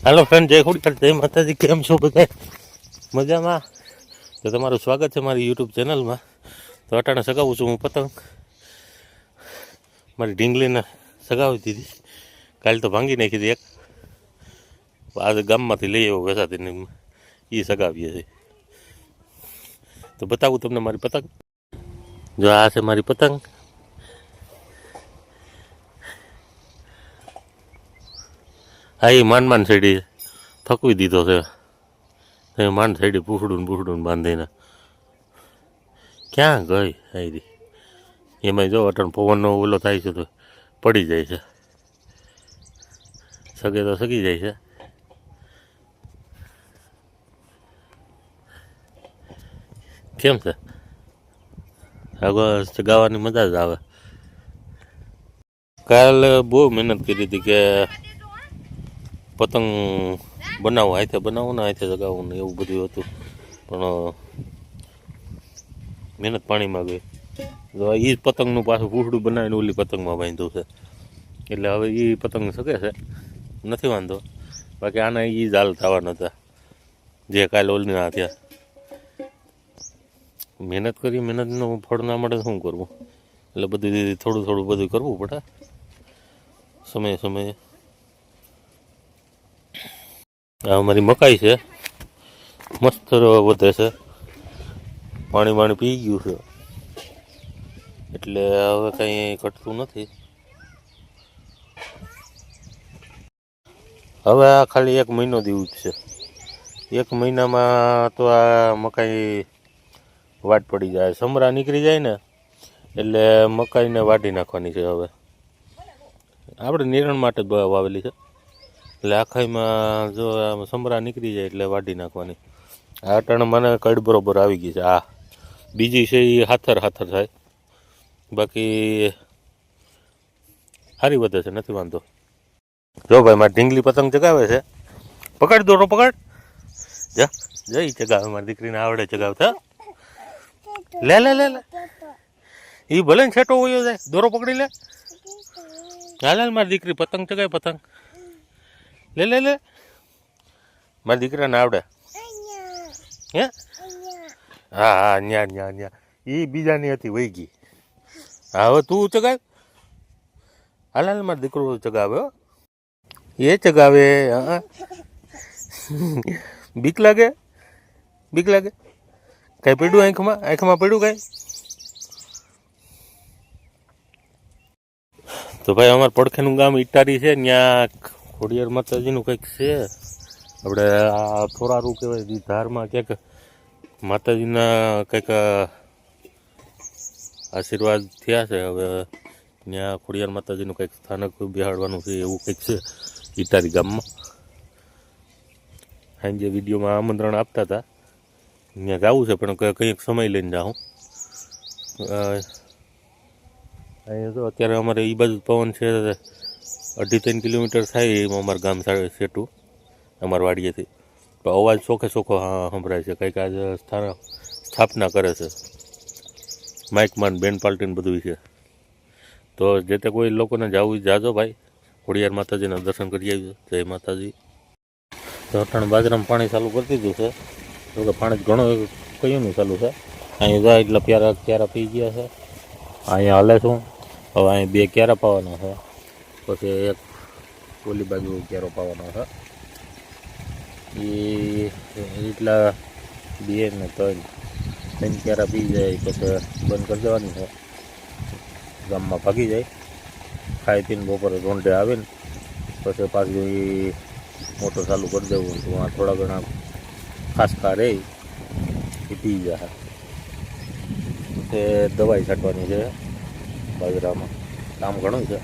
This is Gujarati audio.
हेलो फ्रेंड, जय खुद जय माता जी। केम छो बधाय मजा में? तो तमारू स्वागत है मारी यूट्यूब चैनल में। तो अटाणे सगावुं छुं हूँ पतंग। मारी ढींगली ने सगावी दीधी। काल तो भांगी नाखी थी एक। आज गाम में लई आव्यो वेसाती ने ई सगावीए छे। तो बतावुं तमने मारी पतंग। जो आ छे मारी पतंग। आ ई मान सेडी थकवी दीधो छे। मान सेडी पूछडूं बांधीने क्या गई आई एम जो अटन पवन ओलो थाय छे तो पड़ी जाए छे। सगे तो सगी जाए छे। केम छे? आगो गावानी मजा ज आवे। काल बहु मेहनत करी थी के पतंग बनावो, हाथे बनावो ने हाथे सगावो ने एवुं बधुं हतुं, पण मेहनत पाणी में गई। तो ई पतंगनुं पाछुं पूछडું बनावीने ओली पतंगमां बांध्युं छे, એટલે હવે એ પતંગ શકે છે, નથી વાંધો। બાકી આના એ જ હાલ થવાના હતા જે કાલે ઓલના થયા। મહેનત કરી, મહેનતનું ફળ ના મળે શું કરવું, એટલે બધું થોડું બધું કરવું પડે સમયે સમયે। આ અમારી મકાઈ છે, મસ્ત વધે છે, પાણી વાણી પી ગયું છે, એટલે હવે કંઈ ઘટતું નથી। હવે આ ખાલી 1 મહિનો જેવું જ છે। 1 મહિનામાં તો આ મકાઈ વાટ પડી જાય, સમરા નીકળી જાય ને એટલે મકાઈને વાઢી નાખવાની છે। હવે આપણે નિરણ માટે જ વાવેલી છે, એટલે આખાઈમાં જો સમરા નીકળી જાય એટલે વાઢી નાખવાની। આ અટાણે મને કડ બરોબર આવી ગઈ છે। આ બીજી છે એ હાથર થાય, બાકી સારી વધે છે, નથી વાંધો। જો ભાઈ મારી ઢીંગલી પતંગ ચગાવે છે, પકડ દોરો પકડ, જા જઈ ચગાવે, મારી દીકરીને આવડે ચગાવતા। લે લે લે લે, એ ભલે ને છેટો હોયો જાય, દોરો પકડી લે। હાલ મારી દીકરી પતંગ ચગાવે, પતંગ લે લે લે, મારી દીકરાને આવડે હે। હા હા, ન્યા ન્યા ન્યા, એ બીજાની હતી વહી ગઈ। હા હવે તું ચગાવ, હાલ મારો દીકરો ચગાવે, એ ચગાવે। હા બીક લાગે, બીક લાગે, કઈ પડ્યું આંખમાં પડ્યું કઈ? તો ભાઈ અમારે પડખેનું ગામ ઇટારી છે, ત્યાં ખોડિયાર માતાજીનું કંઈક છે। આપણે આ થોરારું કહેવાય, ધારમાં ક્યાંક માતાજીના કંઈક આશીર્વાદ થયા છે। હવે ત્યાં ખોડિયાર માતાજીનું કંઈક સ્થાનક બેહાડવાનું છે, એવું કંઈક છે ઇટારી ગામમાં। સાંજે વિડીયોમાં આમંત્રણ આપતા હતા, ત્યાં જવું છે, પણ કંઈક સમય લઈને જાઉં। અહીંયા તો અત્યારે અમારે એ બાજુ પવન છે 2.5-3 કિલોમીટર થાય એમાં અમારું ગામ સેટું, અમારા વાડીએથી। તો અવાજ ચોખ્ખે સંભળાય છે, કંઈક આજે સ્થાપના કરે છે, માઇકમાન બેન પાર્ટીને બધું છે। તો જે તે કોઈ લોકોને જવું જાજો ભાઈ, ખોડિયાર માતાજીના દર્શન કરી આવજો। જય માતાજી। તો અટાણે બાજરામાં પાણી ચાલુ કરી દીધું છે, તો કે પાણી ઘણું કયું ચાલુ છે। અહીંયા જાય એટલે ક્યારા પી ગયા છે, અહીંયા હાલે છું। હવે અહીં 2 ક્યારા પાવાના છે, પછી એક ઓલી બાજુ ક્યારો પાવાનો છે, એ એટલા 2 ને 3 ક્યારા પી જાય પછી બંધ કરી દેવાની છે। ગામમાં ભાગી જાય, ખાઈ પીને બપોરે રોંઢે આવીને પછી પાછું એ મોટર ચાલુ કરી દેવું। તો આ થોડા ઘણા ખાસકા રહે એ પી જાય। તે દવાઈ છાંટવાની છે બાજરામાં, કામ ઘણું છે।